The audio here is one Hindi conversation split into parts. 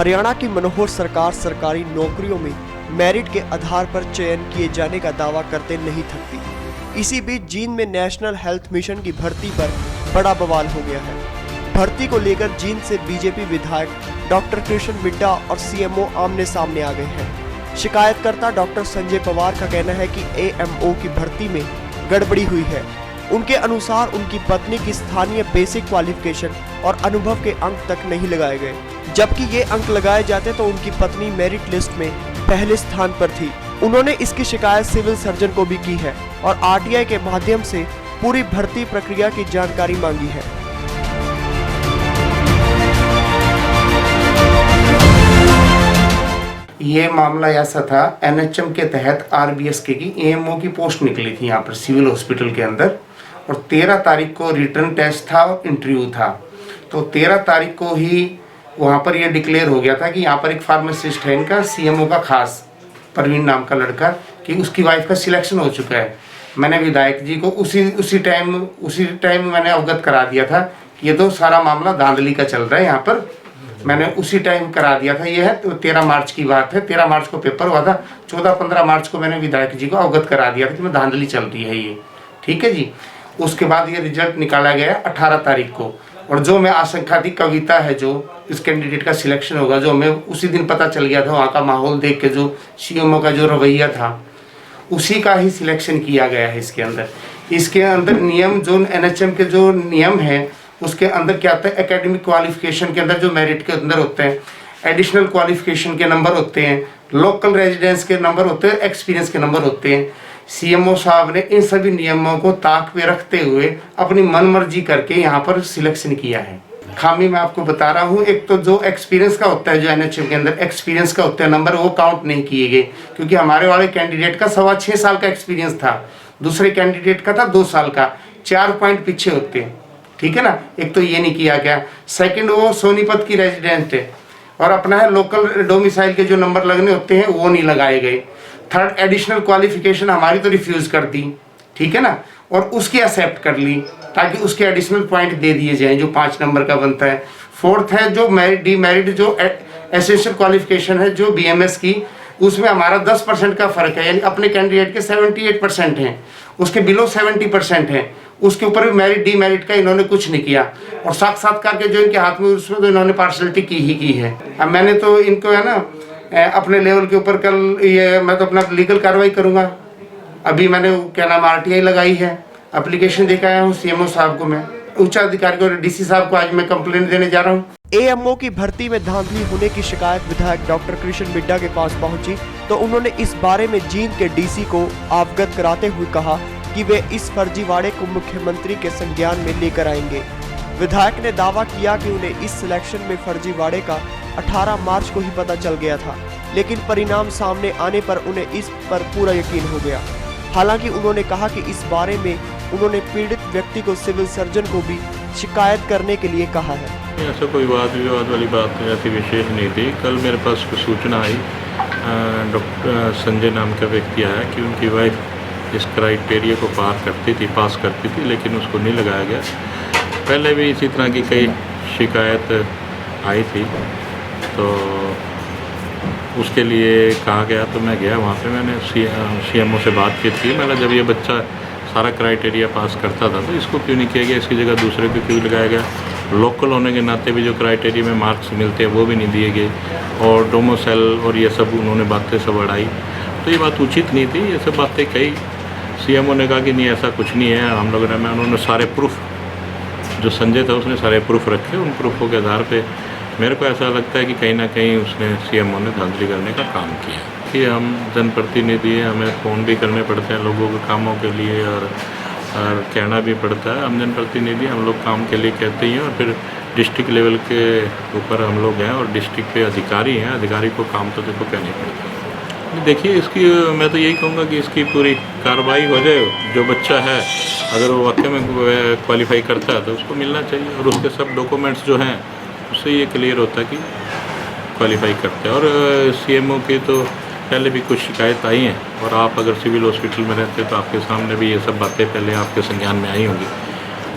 हरियाणा की मनोहर सरकार सरकारी नौकरियों में मेरिट के आधार पर चयन किए जाने का दावा करते नहीं थकती। इसी बीच जींद में नेशनल हेल्थ मिशन की भर्ती पर बड़ा बवाल हो गया है। भर्ती को लेकर जींद से बीजेपी विधायक डॉक्टर कृष्ण मिड्डा और सीएमओ आमने सामने आ गए हैं। शिकायतकर्ता डॉक्टर संजय पवार का कहना है कि एएमओ की भर्ती में गड़बड़ी हुई है। उनके अनुसार उनकी पत्नी की स्थानीय बेसिक क्वालिफिकेशन और अनुभव के अंक तक नहीं लगाए गए, जबकि ये अंक लगाए जाते तो उनकी पत्नी मेरिट लिस्ट में पहले स्थान पर थी। उन्होंने इसकी शिकायत सिविल सर्जन को भी की है और आरटीआई के माध्यम से पूरी भर्ती प्रक्रिया की जानकारी मांगी है। ये मामला ऐसा था, एनएचएम के तहत आरबीएसके की एएमओ की पोस्ट निकली थी यहाँ पर सिविल हॉस्पिटल के अंदर, और 13 तारीख को रिटर्न टेस्ट था और इंटरव्यू था। तो 13 तारीख को ही वहाँ पर यह डिक्लेयर हो गया था कि यहाँ पर एक फार्मासिस्ट है इनका, सीएमओ का खास परवीन नाम का लड़का, कि उसकी वाइफ का सिलेक्शन हो चुका है। मैंने विधायक जी को उसी टाइम मैंने अवगत करा दिया था कि ये तो सारा मामला धांधली का चल रहा है यहाँ पर। मैंने उसी टाइम करा दिया था। ये है तो 13 मार्च की बात है, 13 मार्च को पेपर हुआ था। 14-15 मार्च को मैंने विधायक जी को अवगत करा दिया था कि मैं धांधली चल रही है ये, ठीक है जी। उसके बाद ये रिजल्ट निकाला गया 18 तारीख को, और जो मैं आशंका थी कविता है जो इस कैंडिडेट का सिलेक्शन होगा, जो हमें उसी दिन पता चल गया था, वहाँ का माहौल देख के जो सीएमओ का जो रवैया था उसी का ही सिलेक्शन किया गया है इसके अंदर। इसके अंदर नियम जो एनएचएम के जो नियम है उसके अंदर क्या होता है, एकेडमिक क्वालिफिकेशन के अंदर जो मेरिट के अंदर होते हैं, एडिशनल क्वालिफिकेशन के नंबर होते हैं, लोकल रेजिडेंस के नंबर होते हैं, एक्सपीरियंस के नंबर होते हैं। सीएमओ साहब ने इन सभी नियमों को ताक पे रखते हुए अपनी मनमर्जी करके यहाँ पर सिलेक्शन किया है। खामी मैं आपको बता रहा हूँ, एक तो जो एक्सपीरियंस का होता है, जो एनएचएम के अंदर एक्सपीरियंस का होता है नंबर, वो काउंट नहीं किए गए, क्योंकि हमारे वाले कैंडिडेट का 6.25 साल का एक्सपीरियंस था, दूसरे कैंडिडेट का था 2 साल का, 4 पॉइंट पीछे होते हैं, ठीक है ना। एक तो ये नहीं किया गया। सेकंड, वो सोनीपत की रेजिडेंट है और अपना है लोकल डोमिसाइल के जो नंबर लगने होते हैं वो नहीं लगाए गए। थर्ड, एडिशनल क्वालिफिकेशन हमारी तो रिफ्यूज कर दी, ठीक है ना, और उसकी एक्सेप्ट कर ली ताकि उसके एडिशनल पॉइंट दे दिए जाएं जो 5 नंबर का बनता है। फोर्थ है जो मेरिट डीमेरिट जो एसेंशियल क्वालिफिकेशन है जो बीएमएस की, उसमें हमारा 10% का फर्क है, यानी अपने कैंडिडेट के 78% हैं, उसके बिलो 70% हैं, उसके ऊपर भी मेरिट डीमेरिट का इन्होंने कुछ नहीं किया। और साक्षात्कार के जो इनके हाथ में उसमें तो इन्होंने पार्शलिटी की है। अब मैंने तो इनको है ना अपने लेवल के ऊपर कल ये मैं तो अपना लीगल कार्रवाई करूंगा। अभी मैंने क्या नाम आरटीआई लगाई है, एप्लीकेशन देकर आया हूँ सीएमओ साहब को, मैं उच्च अधिकारी को, डीसी साहब को आज मैं कंप्लेंट देने जा रहा हूँ। एएमओ की भर्ती में धांधली होने की शिकायत विधायक डॉक्टर कृष्ण मिड्डा के पास पहुंची तो उन्होंने इस बारे में जींद के डीसी को अवगत कराते हुए कहा कि वे इस फर्जीवाड़े को मुख्यमंत्री के संज्ञान में लेकर आएंगे। विधायक ने दावा किया कि उन्हें इस सिलेक्शन में फर्जीवाड़े का 18 मार्च को ही पता चल गया था, लेकिन परिणाम सामने आने पर उन्हें इस पर पूरा यकीन हो गया। हालांकि उन्होंने कहा कि इस बारे में उन्होंने पीड़ित व्यक्ति को सिविल सर्जन को भी शिकायत करने के लिए कहा है। ऐसा कोई वाद विवाद वाली बात ऐसी विशेष नहीं थी। कल मेरे पास कुछ सूचना आई, डॉक्टर संजय नाम का व्यक्ति आया कि उनकी वाइफ इस क्राइटेरिया को पास करती थी लेकिन उसको नहीं लगाया गया। पहले भी इसी तरह की कई शिकायत आई थी, तो उसके लिए कहा गया, तो मैं गया वहाँ पे, मैंने सीएमओ से बात की थी। मैंने जब ये बच्चा सारा क्राइटेरिया पास करता था तो इसको क्यों नहीं किया गया, इसकी जगह दूसरे को क्यों लगाया गया। लोकल होने के नाते भी जो क्राइटेरिया में मार्क्स मिलते हैं वो भी नहीं दिए गए, और डोमिसाइल और ये सब उन्होंने बातें सब बढ़ाई, तो ये बात उचित नहीं थी। ये सब बातें कही, सीएमओ ने कहा कि नहीं ऐसा कुछ नहीं है। हम लोगों ने उन्होंने सारे प्रूफ, जो संजय था उसने सारे प्रूफ रखे, उन प्रूफों के आधार पे मेरे को ऐसा लगता है कि कहीं ना कहीं उसने सीएमओ ने धांधली करने का काम किया। कि हम जनप्रतिनिधि हैं, हमें फ़ोन भी करने पड़ते हैं लोगों के कामों के लिए, और कहना भी पड़ता है। हम जनप्रतिनिधि, हम लोग काम के लिए कहते ही हैं, और फिर डिस्ट्रिक्ट लेवल के ऊपर हम लोग हैं और डिस्ट्रिक्ट पे अधिकारी हैं, अधिकारी को काम तो देखो कहना पड़ता है। देखिए, इसकी मैं तो यही कहूँगा कि इसकी पूरी कार्रवाई हो जाए। जो बच्चा है अगर वो वाकई में क्वालिफाई करता है तो उसको मिलना चाहिए, और उसके सब डॉक्यूमेंट्स जो हैं उससे ये क्लियर होता है कि क्वालिफाई करते हैं। और सीएमओ की तो पहले भी कुछ शिकायत आई हैं, और आप अगर सिविल हॉस्पिटल में रहते तो आपके सामने भी ये सब बातें पहले आपके संज्ञान में आई होंगी,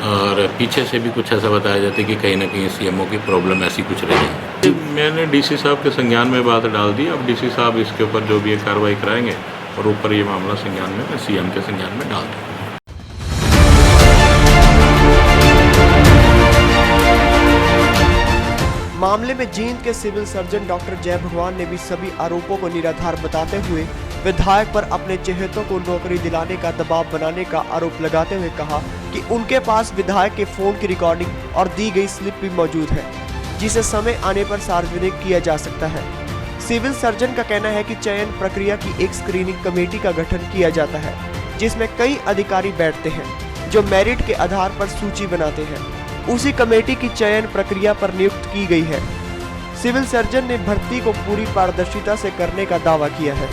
और पीछे से भी कुछ ऐसा बताया जाता है कि कहीं ना कहीं सीएमओ की प्रॉब्लम ऐसी कुछ रही है। मैंने डीसी साहब के संज्ञान में बात डाल दी। अब डीसी साहब इसके ऊपर जो भी ये कार्रवाई कराएंगे और ऊपर ये मामला संज्ञान में मैं सीएम के संज्ञान में डाल दूँ। मामले में जींद के सिविल सर्जन डॉक्टर जय भगवान ने भी सभी आरोपों को निराधार बताते हुए विधायक पर अपने चहेतों को नौकरी दिलाने का दबाव बनाने का आरोप लगाते हुए कहा कि उनके पास विधायक के फोन की रिकॉर्डिंग और दी गई स्लिप भी मौजूद है, जिसे समय आने पर सार्वजनिक किया जा सकता है। सिविल सर्जन का कहना है कि चयन प्रक्रिया की एक स्क्रीनिंग कमेटी का गठन किया जाता है, जिसमें कई अधिकारी बैठते हैं जो मेरिट के आधार पर सूची बनाते हैं। उसी कमेटी की चयन प्रक्रिया पर नियुक्त की गई है। सिविल सर्जन ने भर्ती को पूरी पारदर्शिता से करने का दावा किया है।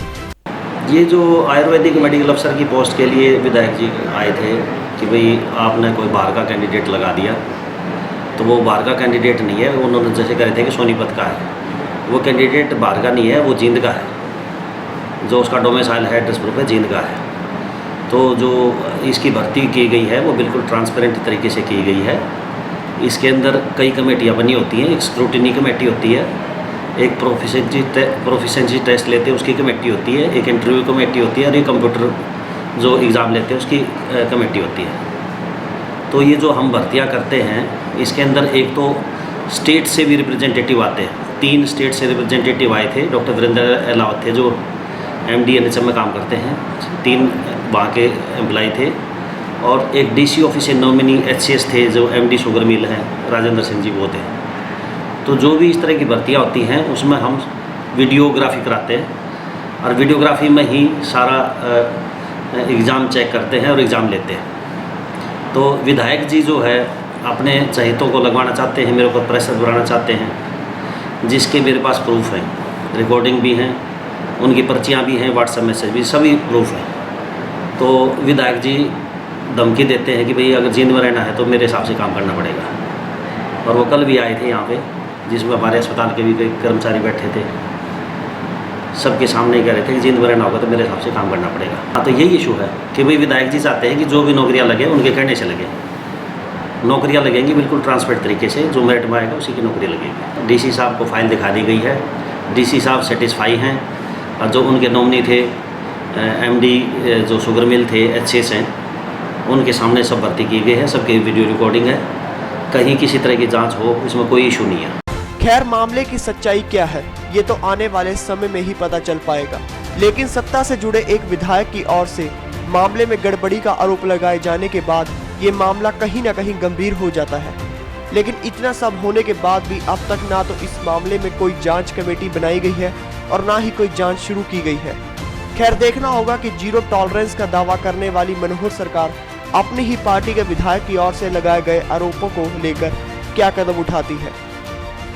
ये जो आयुर्वेदिक मेडिकल अफसर की पोस्ट के लिए विधायक जी आए थे कि भाई आपने कोई बाहर का कैंडिडेट लगा दिया, तो वो बाहर का कैंडिडेट नहीं है। उन्होंने जैसे कहे थे कि सोनीपत का है, वो कैंडिडेट बाहर का नहीं है, वो जींद का है। जो उसका डोमिसाइल है, एड्रेस प्रूफ है, जींद का है। तो जो इसकी भर्ती की गई है वो बिल्कुल ट्रांसपेरेंट तरीके से की गई है। इसके अंदर कई कमेटियाँ बनी होती हैं। एक स्क्रूटिनी कमेटी होती है, एक प्रोफिशेंसी टेस्ट लेते हैं उसकी कमेटी होती है, एक इंटरव्यू कमेटी होती है और एक कंप्यूटर जो एग्ज़ाम लेते हैं उसकी कमेटी होती है। तो ये जो हम भर्तियां करते हैं इसके अंदर एक तो स्टेट से भी रिप्रेजेंटेटिव आते हैं। 3 स्टेट से रिप्रेजेंटेटिव आए थे। डॉक्टर वीरेंद्र अहलावत थे जो MD NHM में काम करते हैं, 3 वहाँ के एम्प्लॉय थे। और एक DC ऑफिस से नॉमिनी HCS थे जो MD शुगर मिल हैं, राजेंद्र सिंह जी वो थे। तो जो भी इस तरह की भर्तियाँ होती हैं उसमें हम वीडियोग्राफी कराते हैं और वीडियोग्राफी में ही सारा एग्ज़ाम चेक करते हैं और एग्ज़ाम लेते हैं। तो विधायक जी जो है अपने चहेतों को लगवाना चाहते हैं, मेरे ऊपर प्रेशर बनाना चाहते हैं, जिसके मेरे पास प्रूफ हैं, रिकॉर्डिंग भी हैं, उनकी पर्चियाँ भी हैं, व्हाट्सएप मैसेज भी, सभी प्रूफ हैं। तो विधायक जी धमकी देते हैं कि भाई अगर जींद में रहना है तो मेरे हिसाब से काम करना पड़ेगा। और वो कल भी आए थे यहाँ पे, जिसमें हमारे अस्पताल के भी कई कर्मचारी बैठे थे, सबके सामने कह रहे थे कि जींद में रहना होगा तो मेरे हिसाब से काम करना पड़ेगा। हाँ, तो यही इशू है कि भाई विधायक जी चाहते हैं कि जो भी नौकरियाँ लगे उनके कहने से लगे। नौकरियाँ लगेंगी बिल्कुल ट्रांसपेरेंट तरीके से, जो मेरिट में आएगा उसी की नौकरी लगेगी। DC साहब को फाइल दिखा दी गई है, DC साहब सेटिस्फाई हैं। और जो उनके नॉमिनी थे MD जो शुगर मिल थे, HCS हैं, उनके सामने सब भर्ती की गई है, सबकी वीडियो रिकॉर्डिंग है। कहीं किसी तरह की जांच हो इसमें कोई इशू नहीं है। खैर, मामले की सच्चाई क्या है ये तो आने वाले समय में ही पता चल पाएगा। लेकिन सत्ता से जुड़े एक विधायक की ओर से मामले में गड़बड़ी का आरोप लगाए जाने के बाद ये मामला कहीं न कहीं गंभीर हो जाता है। लेकिन इतना सब होने के बाद भी अब तक ना तो इस मामले में कोई जांच कमेटी बनाई गई है और ना ही कोई जांच शुरू की गई है। खैर, देखना होगा कि जीरो टॉलरेंस का दावा करने वाली मनोहर सरकार अपनी ही पार्टी के विधायक की ओर से लगाए गए आरोपों को लेकर क्या कदम उठाती है।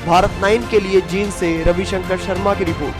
भारत 9 के लिए जींद से रविशंकर शर्मा की रिपोर्ट।